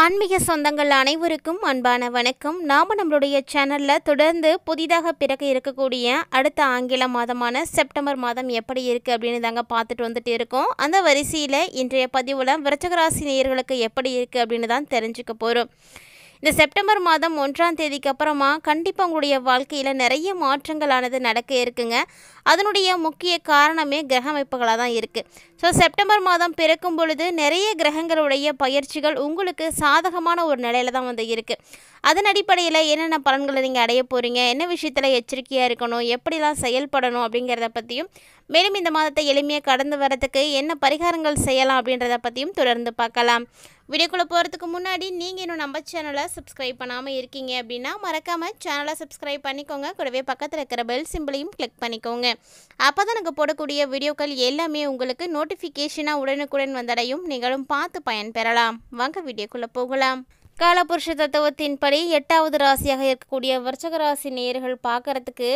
ஆன்மீக சொந்தங்கள் அனைவருக்கும் அன்பான வணக்கம். நாம் நம்மளுடைய சேனலில் தொடர்ந்து புதிதாக பிறக்க இருக்கக்கூடிய அடுத்த ஆங்கில மாதமான செப்டம்பர் மாதம் எப்படி இருக்குது அப்படின்னு தாங்க பார்த்துட்டு வந்துட்டு இருக்கோம். அந்த வரிசையில் இன்றைய பதிவில் விருச்சிக ராசி நேயர்களுக்கு எப்படி இருக்குது அப்படின்னு தான் தெரிஞ்சுக்க போகிறோம். இந்த செப்டம்பர் மாதம் 1ஆம் தேதிக்கு அப்புறமா கண்டிப்பாக உங்களுடைய வாழ்க்கையில் நிறைய மாற்றங்களானது நடக்க இருக்குங்க. அதனுடைய முக்கிய காரணமே கிரக அமைப்புகளாக தான் இருக்குது. ஸோ செப்டம்பர் மாதம் பிறக்கும் பொழுது நிறைய கிரகங்களுடைய பயிற்சிகள் உங்களுக்கு சாதகமான ஒரு நிலையில தான் வந்து இருக்குது. அதன் அடிப்படையில் என்னென்ன பலன்களை நீங்கள் அடைய போகிறீங்க, என்ன விஷயத்தில் எச்சரிக்கையாக இருக்கணும், எப்படிலாம் செயல்படணும் அப்படிங்கிறத பற்றியும், மேலும் இந்த மாதத்தை எளிமையாக கடந்து வரதுக்கு என்ன பரிகாரங்கள் செய்யலாம் அப்படின்றத பற்றியும் தொடர்ந்து பார்க்கலாம். வீடியோக்குள்ளே போகிறதுக்கு முன்னாடி நீங்கள் இன்னும் நம்ம சேனலை சப்ஸ்கிரைப் பண்ணாமல் இருக்கீங்க அப்படின்னா மறக்காமல் சேனலை சப்ஸ்கிரைப் பண்ணிக்கோங்க. கூடவே பக்கத்தில் இருக்கிற பெல் சிம்பிளையும் கிளிக் பண்ணிக்கோங்க. அப்போ தான் நாங்கள் போடக்கூடிய வீடியோக்கள் எல்லாமே உங்களுக்கு நோட்டிஃபிகேஷனாக உடனுக்குடன் வந்தடையும். நீங்களும் பார்த்து பயன்பெறலாம். வாங்க வீடியோக்குள்ளே போகலாம். காலபுருஷ தத்துவத்தின்படி 8வது ராசியாக இருக்கக்கூடிய விருச்சிக ராசி நேயர்கள் பார்க்குறதுக்கு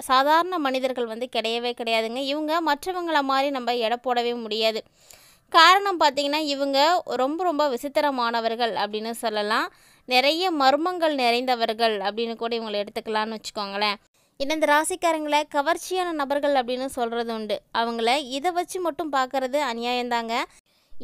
சாதாரண மனிதர்கள் வந்து கிடையவே கிடையாதுங்க. இவங்க மற்றவங்கள மாதிரி நம்ம எடை போடவே முடியாது. காரணம் பார்த்திங்கன்னா இவங்க ரொம்ப விசித்திரமானவர்கள் அப்படின்னு சொல்லலாம். நிறைய மர்மங்கள் நிறைந்தவர்கள் அப்படின்னு கூட இவங்களை எடுத்துக்கலான்னு வச்சுக்கோங்களேன். இந்த ராசிக்காரங்களை கவர்ச்சியான நபர்கள் அப்படின்னு சொல்கிறது உண்டு. அவங்கள இதை வச்சு மட்டும் பார்க்குறது அநியாயம்தாங்க.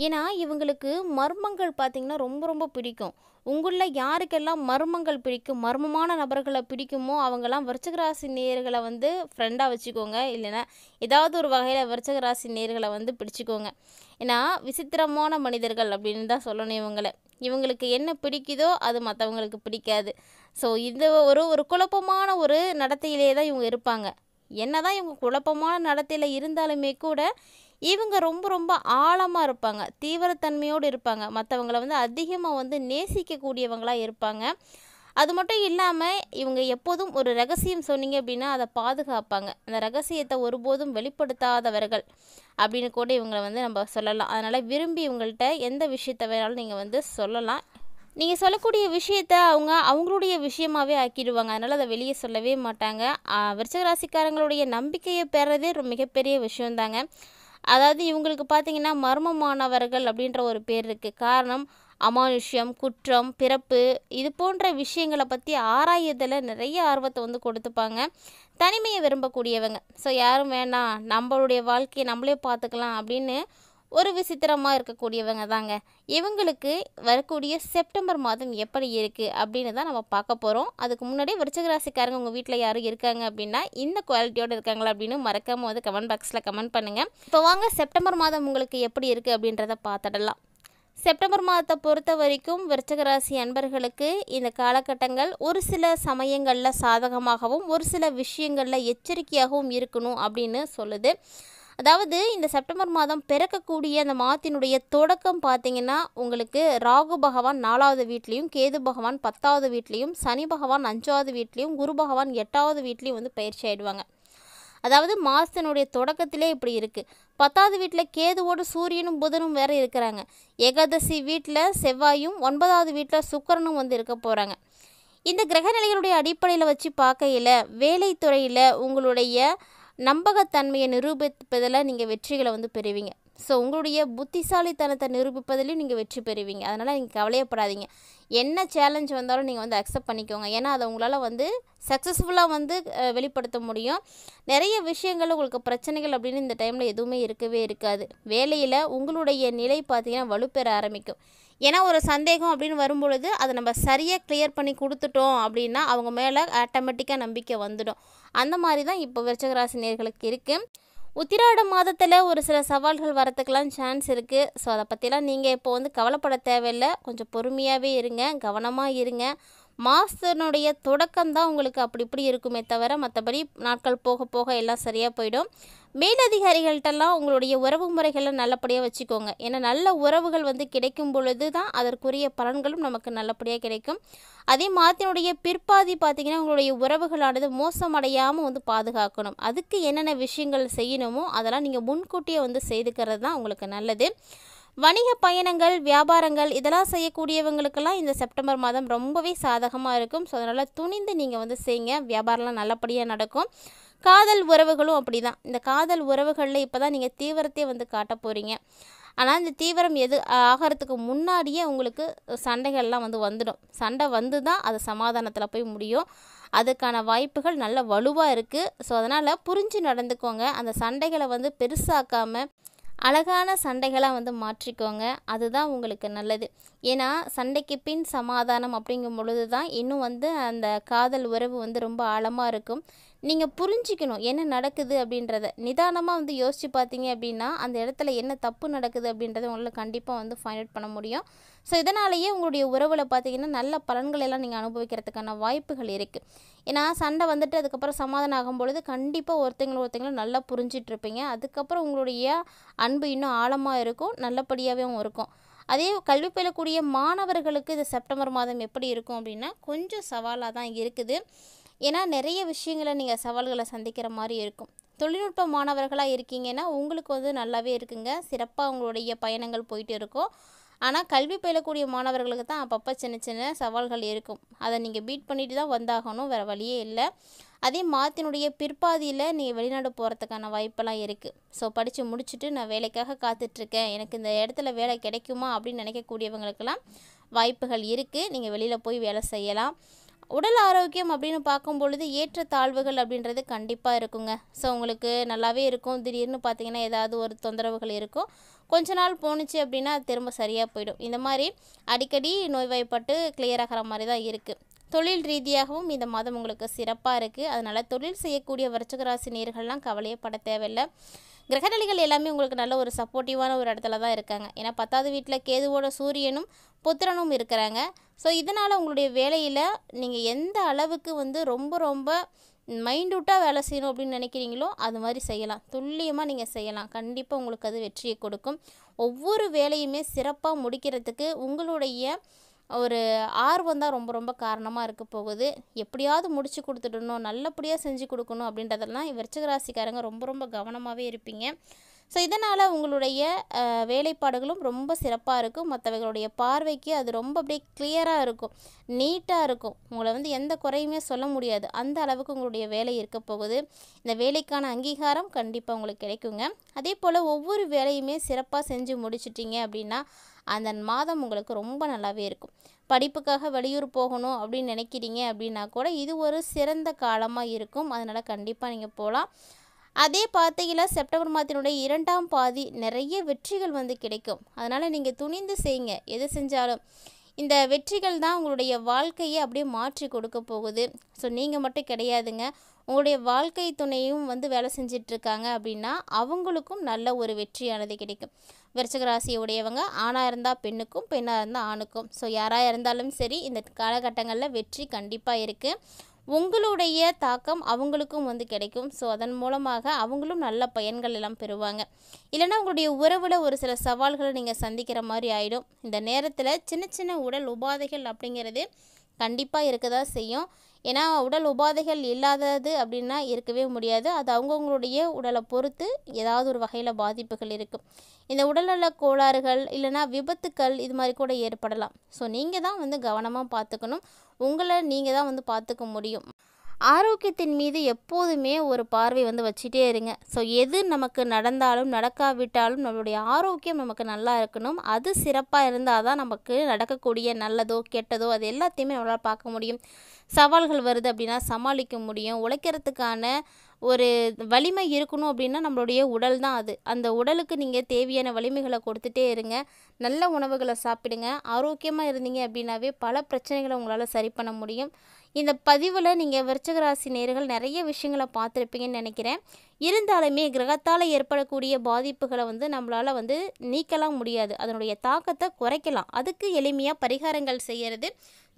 ஏன்னா இவங்களுக்கு மர்மங்கள் பார்த்திங்கன்னா ரொம்ப பிடிக்கும். உங்களில் யாருக்கெல்லாம் மர்மங்கள் பிடிக்கும், மர்மமான நபர்களை பிடிக்குமோ அவங்கெல்லாம் விருச்சிக ராசி நேயர்களை வந்து ஃப்ரெண்டாக வச்சுக்கோங்க. இல்லைன்னா ஏதாவது ஒரு வகையில் விருச்சிக ராசி நேயர்களை வந்து பிடிச்சிக்கோங்க. ஏன்னா விசித்திரமான மனிதர்கள் அப்படின்னு தான் சொல்லணும் இவங்களை. இவங்களுக்கு என்ன பிடிக்குதோ அது மற்றவங்களுக்கு பிடிக்காது. ஸோ இது ஒரு குழப்பமான ஒரு நடத்தையிலே தான் இவங்க இருப்பாங்க. என்ன தான் இவங்க குழப்பமான நடத்தையில் இருந்தாலுமே கூட இவங்க ரொம்ப ஆழமாக இருப்பாங்க, தீவிரத்தன்மையோடு இருப்பாங்க. மற்றவங்கள வந்து அதிகமாக வந்து நேசிக்கக்கூடியவங்களாக இருப்பாங்க. அது மட்டும் இல்லாமல் இவங்க எப்போதும் ஒரு ரகசியம் சொன்னீங்க அப்படின்னா அதை பாதுகாப்பாங்க. அந்த ரகசியத்தை ஒருபோதும் வெளிப்படுத்தாதவர்கள் அப்படின்னு கூட இவங்களை வந்து நம்ம சொல்லலாம். அதனால் விரும்பி இவங்கள்ட்ட எந்த விஷயத்தை வேணாலும் நீங்கள் வந்து சொல்லலாம். நீங்கள் சொல்லக்கூடிய விஷயத்த அவங்களுடைய விஷயமாகவே ஆக்கிடுவாங்க. அதனால் அதை வெளியே சொல்லவே மாட்டாங்க. விருச்சிக ராசிக்காரங்களுடைய நம்பிக்கையை பெறதே மிகப்பெரிய விஷயந்தாங்க. அதாவது இவங்களுக்கு பார்த்திங்கன்னா மர்மமானவர்கள் அப்படின்ற ஒரு பேர் இருக்குது. காரணம் அமானுஷ்யம், குற்றம், பிறப்பு இது போன்ற விஷயங்களை பற்றி ஆராயத்தில் நிறைய ஆர்வத்தை வந்து கொடுத்துப்பாங்க. தனிமையை விரும்பக்கூடியவங்க. ஸோ யாரும் வேணாம், நம்மளுடைய வாழ்க்கையை நம்மளே பார்த்துக்கலாம் அப்படின்னு ஒரு விசித்திரமாக இருக்கக்கூடியவங்க தாங்க. இவங்களுக்கு வரக்கூடிய செப்டம்பர் மாதம் எப்படி இருக்குது அப்படின்னு தான் நம்ம பார்க்க போகிறோம். அதுக்கு முன்னாடி விருச்சிக ராசிக்காரங்க உங்கள் வீட்டில் யாரும் இருக்காங்க அப்படின்னா இந்த குவாலிட்டியோடு இருக்காங்களா அப்படின்னு மறக்காமல் வந்து கமெண்ட் பாக்ஸில் கமெண்ட் பண்ணுங்கள். இப்போ வாங்க செப்டம்பர் மாதம் உங்களுக்கு எப்படி இருக்குது அப்படின்றத பார்த்துடலாம். செப்டம்பர் மாதத்தை பொறுத்த வரைக்கும் விருச்சிக ராசி அன்பர்களுக்கு இந்த காலகட்டங்கள் ஒரு சில சமயங்களில் சாதகமாகவும் ஒரு சில விஷயங்களில் எச்சரிக்கையாகவும் இருக்கணும் அப்படின்னு சொல்லுது. அதாவது இந்த செப்டம்பர் மாதம் பிறக்கக்கூடிய அந்த மாதத்தினுடைய தொடக்கம் பார்த்திங்கன்னா உங்களுக்கு ராகு பகவான் 4வது வீட்லேயும், கேது பகவான் 10வது வீட்லேயும், சனி பகவான் 5வது வீட்லேயும், குரு பகவான் 8வது வீட்லேயும் வந்து பயிற்சி ஆகிடுவாங்க. அதாவது மாதத்தினுடைய தொடக்கத்திலே இப்படி இருக்குது. 10வது வீட்டில் கேதுவோடு சூரியனும் புதனும் வேறு இருக்கிறாங்க. ஏகாதசி வீட்டில் செவ்வாயும், 9வது வீட்டில் சுக்கிரனும் வந்து இருக்க போகிறாங்க. இந்த கிரகநிலைகளுடைய அடிப்படையில் வச்சு பார்க்கையில் வேலைத்துறையில் உங்களுடைய நம்பகத்தன்மையை நிரூபிப்பதில் நீங்கள் வெற்றிகளை வந்து பெறுவீங்க. ஸோ உங்களுடைய புத்திசாலித்தனத்தை நிரூபிப்பதிலையும் நீங்கள் வெற்றி பெறுவீங்க. அதனால் நீங்கள் கவலையப்படாதீங்க. என்ன சேலஞ்ச் வந்தாலும் நீங்கள் வந்து அக்செப்ட் பண்ணிக்கோங்க. ஏன்னா அதை உங்களால் வந்து சக்ஸஸ்ஃபுல்லாக வந்து வெளிப்படுத்த முடியும். நிறைய விஷயங்கள் உங்களுக்கு பிரச்சனைகள் அப்படின்னு இந்த டைமில் எதுவுமே இருக்கவே இருக்காது. வேலையில் உங்களுடைய நிலை பார்த்திங்கன்னா வலுப்பெற ஆரம்பிக்கும். ஏன்னா ஒரு சந்தேகம் அப்படின்னு வரும்பொழுது அதை நம்ம சரியாக கிளியர் பண்ணி கொடுத்துட்டோம் அப்படின்னா அவங்க மேலே ஆட்டோமேட்டிக்காக நம்பிக்கை வந்துடும். அந்த மாதிரி தான் இப்போ விருச்சிக ராசி நேயர்களுக்கு இருக்குது. உத்திராட மாதத்தில் ஒரு சில சவால்கள் வரத்துக்கெல்லாம் சான்ஸ் இருக்குது. ஸோ அதை பற்றிலாம் நீங்கள் இப்போ வந்து கவலைப்பட தேவையில்லை. கொஞ்சம் பொறுமையாகவே இருங்க, கவனமாக இருங்க. மாதத்தினுடைய தொடக்கம்தான் உங்களுக்கு அப்படி இப்படி இருக்குமே தவிர மற்றபடி நாட்கள் போக போக எல்லாம் சரியாக போயிடும். மேலதிகாரிகள்கிட்டலாம் உங்களுடைய உறவு முறைகளை நல்லபடியாக வச்சுக்கோங்க. ஏன்னா நல்ல உறவுகள் வந்து கிடைக்கும் பொழுது தான் அதற்குரிய பலன்களும் நமக்கு நல்லபடியாக கிடைக்கும். அதே மாதத்தினுடைய பிற்பாதி பார்த்திங்கன்னா உங்களுடைய உறவுகளானது மோசமடையாமல் வந்து பாதுகாக்கணும். அதுக்கு என்னென்ன விஷயங்கள் செய்யணுமோ அதெல்லாம் நீங்கள் முன்கூட்டியே வந்து செய்துக்கிறது தான் உங்களுக்கு நல்லது. வணிக பயணங்கள், வியாபாரங்கள் இதெல்லாம் செய்யக்கூடியவங்களுக்கெல்லாம் இந்த செப்டம்பர் மாதம் ரொம்பவே சாதகமாக இருக்கும். ஸோ அதனால் துணிந்து நீங்கள் வந்து செய்யுங்க. வியாபாரம்லாம் நல்லபடியாக நடக்கும். காதல் உறவுகளும் அப்படி தான். இந்த காதல் உறவுகளில் இப்போ தான் நீங்கள் தீவிரத்தையே வந்து காட்ட போகிறீங்க. ஆனால் இந்த தீவிரம் எது ஆகிறதுக்கு முன்னாடியே உங்களுக்கு சண்டைகள்லாம் வந்துடும். சண்டை வந்து தான் அது சமாதானத்தில் போய் முடியும். அதுக்கான வாய்ப்புகள் நல்ல வலுவாக இருக்குது. ஸோ அதனால் புரிஞ்சு நடந்துக்கோங்க. அந்த சண்டைகளை பெருசாக்காமல் அழகான சண்டைகளாக மாற்றிக்கோங்க. அதுதான் உங்களுக்கு நல்லது. ஏன்னா சண்டைக்கு பின் சமாதானம் அப்படிங்கும் பொழுது தான் இன்னும் அந்த காதல் உறவு ரொம்ப ஆழமாக இருக்கும். நீங்கள் புரிஞ்சிக்கணும் என்ன நடக்குது அப்படின்றத. நிதானமாக யோசித்து பார்த்தீங்க அப்படின்னா அந்த இடத்துல என்ன தப்பு நடக்குது அப்படின்றத உங்களால் கண்டிப்பாக ஃபைண்ட் அவுட் பண்ண முடியும். ஸோ இதனாலேயே உங்களுடைய உறவில் பார்த்தீங்கன்னா நல்ல பலன்களெல்லாம் நீங்கள் அனுபவிக்கிறதுக்கான வாய்ப்புகள் இருக்குது. ஏன்னா சண்டை அதுக்கப்புறம் சமாதானம் ஆகும் பொழுது கண்டிப்பாக ஒருத்தங்களும் நல்லா புரிஞ்சிட்ருப்பீங்க. அதுக்கப்புறம் உங்களுடைய அன்பு இன்னும் ஆழமாக இருக்கும், நல்லபடியாகவும் இருக்கும். அதே கல்வி பயிலக்கூடிய மாணவர்களுக்கு இந்த செப்டம்பர் மாதம் எப்படி இருக்கும் அப்படின்னா கொஞ்சம் சவாலாக தான் இருக்குது. ஏன்னா நிறைய விஷயங்களை நீங்கள் சவால்களை சந்திக்கிற மாதிரி இருக்கும். தொழில்நுட்ப மாணவர்களாக இருக்கீங்கன்னா உங்களுக்கு நல்லாவே இருக்குங்க. சிறப்பாக உங்களுடைய பயணங்கள் போயிட்டு இருக்கும். ஆனால் கல்வி பயிலக்கூடிய மாணவர்களுக்கு தான் அப்பப்போ சின்ன சின்ன சவால்கள் இருக்கும். அதை நீங்கள் பீட் பண்ணிட்டு தான் வந்தாகணும், வேறு வழியே இல்லை. அதே மாதத்தினுடைய பிற்பாதியில் நீங்கள் வெளிநாடு போகிறதுக்கான வாய்ப்பெல்லாம் இருக்குது. ஸோ படித்து முடிச்சுட்டு நான் வேலைக்காக காத்துட்ருக்கேன், எனக்கு இந்த இடத்துல வேலை கிடைக்குமா அப்படின்னு நினைக்கக்கூடியவங்களுக்கெல்லாம் வாய்ப்புகள் இருக்குது. நீங்கள் வெளியில் போய் வேலை செய்யலாம். உடல் ஆரோக்கியம் அப்படின்னு பார்க்கும் பொழுது ஏற்ற தாழ்வுகள் அப்படின்றது கண்டிப்பாக இருக்குங்க. ஸோ உங்களுக்கு நல்லாவே இருக்கும். திடீர்னு பார்த்தீங்கன்னா ஏதாவது ஒரு தொந்தரவுகள் இருக்கும். கொஞ்ச நாள் போணுச்சு அப்படின்னா அது திரும்ப சரியாக போயிடும். இந்த மாதிரி அடிக்கடி நோய்வாய்ப்பட்டு கிளியர் ஆகிற மாதிரி தான் இருக்குது. தொழில் ரீதியாகவும் இந்த மாதம் உங்களுக்கு சிறப்பாக இருக்குது. அதனால் தொழில் செய்யக்கூடிய விருச்சிக ராசி நேயர்கள்லாம் கவலையே பட தேவையில்லை. கிரகநிலைகள் எல்லாமே உங்களுக்கு நல்ல ஒரு சப்போர்ட்டிவான ஒரு இடத்துல தான் இருக்காங்க. ஏன்னா 10வது வீட்டில் கேதுவோட சூரியனும் புத்திரனும் இருக்கிறாங்க. ஸோ இதனால் உங்களுடைய வேலையில் நீங்கள் எந்த அளவுக்கு ரொம்ப ரொம்ப மைண்ட்யூட்டாக வேலை செய்யணும் அப்படின்னு நினைக்கிறீங்களோ அது மாதிரி செய்யலாம். துல்லியமாக நீங்கள் செய்யலாம். கண்டிப்பாக உங்களுக்கு அது வெற்றியை கொடுக்கும். ஒவ்வொரு வேலையுமே சிறப்பாக முடிக்கிறதுக்கு உங்களுடைய ஒரு ஆர்வம் தான் ரொம்ப ரொம்ப காரணமாக இருக்க போகுது. எப்படியாவது முடிச்சு கொடுத்துடணும், நல்லபடியாக செஞ்சு கொடுக்கணும் அப்படின்றதெல்லாம் விருச்சிக ராசிக்காரங்க ரொம்ப ரொம்ப கவனமாகவே இருப்பீங்க. ஸோ இதனால் உங்களுடைய வேலைப்பாடுகளும் ரொம்ப சிறப்பாக இருக்கும். மற்றவர்களுடைய பார்வைக்கு அது ரொம்ப அப்படியே கிளியராக இருக்கும், நீட்டாக இருக்கும். உங்களை எந்த குறையுமே சொல்ல முடியாது. அந்த அளவுக்கு உங்களுடைய வேலை இருக்க போகுது. இந்த வேலைக்கான அங்கீகாரம் கண்டிப்பாக உங்களுக்கு கிடைக்குங்க. அதே போல் ஒவ்வொரு வேலையுமே சிறப்பாக செஞ்சு முடிச்சிட்டிங்க அப்படின்னா அந்த மாதம் உங்களுக்கு ரொம்ப நல்லாவே இருக்கும். படிப்புக்காக வெளியூர் போகணும் அப்படின்னு நினைக்கிறீங்க அப்படின்னா கூட இது ஒரு சிறந்த காலமாக இருக்கும். அதனால் கண்டிப்பாக நீங்கள் போகலாம். அதே பார்த்தீங்கன்னா செப்டம்பர் மாதத்தினுடைய 2ஆம் பாதி நிறைய வெற்றிகள் கிடைக்கும். அதனால் நீங்கள் துணிந்து செய்யுங்க. எது செஞ்சாலும் இந்த வெற்றிகள் தான் உங்களுடைய வாழ்க்கையை அப்படியே மாற்றி கொடுக்க போகுது. ஸோ நீங்கள் மட்டும் கிடையாதுங்க, உங்களுடைய வாழ்க்கை துணையும் வேலை செஞ்சிட்ருக்காங்க அப்படின்னா அவங்களுக்கும் நல்ல ஒரு வெற்றியானது கிடைக்கும். விருச்சிக ராசியை உடையவங்க ஆணாக இருந்தால் பெண்ணுக்கும், பெண்ணாக இருந்தால் ஆணுக்கும். ஸோ யாராக இருந்தாலும் சரி இந்த காலகட்டங்களில் வெற்றி கண்டிப்பாக இருக்குது. உங்களுடைய தாக்கம் அவங்களுக்கும் கிடைக்கும். ஸோ அதன் மூலமாக அவங்களும் நல்ல பயன்கள் எல்லாம் பெறுவாங்க. இல்லைன்னா உங்களுடைய உறவில் ஒரு சில சவால்களை நீங்கள் சந்திக்கிற மாதிரி ஆகிடும். இந்த நேரத்தில் சின்ன சின்ன உடல் உபாதைகள் அப்படிங்கிறது கண்டிப்பாக இருக்க தான் செய்யும். ஏன்னா உடல் உபாதைகள் இல்லாதது அப்படின்னா இருக்கவே முடியாது. அது அவங்கவுங்களுடைய உடலை பொறுத்து ஏதாவது ஒரு வகையில் பாதிப்புகள் இருக்கும். இந்த உடல்நல கோளாறுகள் இல்லைனா விபத்துக்கள் இது மாதிரி கூட ஏற்படலாம். ஸோ நீங்கள் தான் கவனமாக பார்த்துக்கணும். உங்களை நீங்கள் தான் பார்த்துக்க முடியும். ஆரோக்கியத்தின் மீது எப்போதுமே ஒரு பார்வை வச்சுட்டே இருங்க. ஸோ எது நமக்கு நடந்தாலும் நடக்காவிட்டாலும் நம்மளுடைய ஆரோக்கியம் நமக்கு நல்லா இருக்கணும். அது சிறப்பாக இருந்தால் தான் நமக்கு நடக்கக்கூடிய நல்லதோ கெட்டதோ அது எல்லாத்தையுமே நம்மளால் பார்க்க முடியும். சவால்கள் வருது அப்படின்னா சமாளிக்க முடியும். உழைக்கிறதுக்கான ஒரு வலிமை இருக்கணும் அப்படின்னா நம்மளுடைய உடல் தான் அது. அந்த உடலுக்கு நீங்கள் தேவையான வலிமைகளை கொடுத்துட்டே இருங்க. நல்ல உணவுகளை சாப்பிடுங்க. ஆரோக்கியமாக இருந்தீங்க அப்படின்னாவே பல பிரச்சனைகளை உங்களால் சரி பண்ண முடியும். இந்த பதிவில் நீங்கள் விருச்சிக ராசி நேயர்கள் நிறைய விஷயங்களை பார்த்துருப்பீங்கன்னு நினைக்கிறேன். இருந்தாலுமே கிரகத்தால் ஏற்படக்கூடிய பாதிப்புகளை நம்மளால் நீக்கலாம் முடியாது. அதனுடைய தாக்கத்தை குறைக்கலாம். அதுக்கு எளிமையாக பரிகாரங்கள் செய்கிறது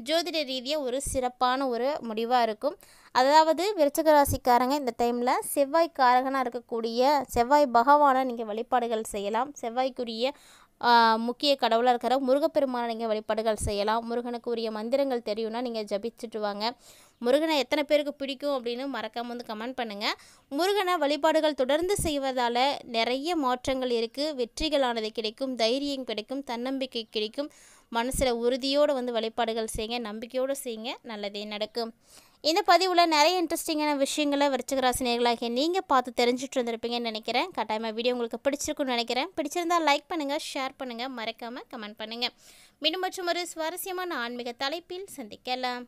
ஜோதிட ரீதியாக ஒரு சிறப்பான ஒரு முடிவாக இருக்கும். அதாவது விருச்சிக ராசிக்காரங்க இந்த டைமில் செவ்வாய் காரகனாக இருக்கக்கூடிய செவ்வாய் பகவானை நீங்கள் வழிபாடுகள் செய்யலாம். செவ்வாய்க்குரிய முக்கிய கடவுளாக இருக்கிற முருகப்பெருமானை நீங்கள் வழிபாடுகள் செய்யலாம். முருகனுக்கு உரிய மந்திரங்கள் தெரியும்னா நீங்கள் ஜபிச்சுட்டு வாங்க. முருகனை எத்தனை பேருக்கு பிடிக்கும் அப்படின்னு மறக்காமல் கமெண்ட் பண்ணுங்கள். முருகனை வழிபாடுகள் தொடர்ந்து செய்வதால் நிறைய மாற்றங்கள் இருக்குது. வெற்றிகளானது கிடைக்கும், தைரியம் கிடைக்கும், தன்னம்பிக்கை கிடைக்கும். மனசில் உறுதியோடு வழிபாடுகள் செய்யுங்க, நம்பிக்கையோடு செய்யுங்க, நல்லதே நடக்கும். இந்த பதிவில் நிறைய இன்ட்ரெஸ்டிங்கான விஷயங்களை விருச்சிக ராசி நேயர்களாகிய நீங்கள் பார்த்து தெரிஞ்சுட்டு இருந்திருப்பீங்கன்னு நினைக்கிறேன். கட்டாயமாக வீடியோ உங்களுக்கு பிடிச்சிருக்குன்னு நினைக்கிறேன். பிடிச்சிருந்தால் லைக் பண்ணுங்கள், ஷேர் பண்ணுங்கள், மறக்காமல் கமெண்ட் பண்ணுங்கள். மீண்டும் மற்றும் ஒரு சுவாரஸ்யமான ஆன்மீக தலைப்பில் சந்திக்கலாம்.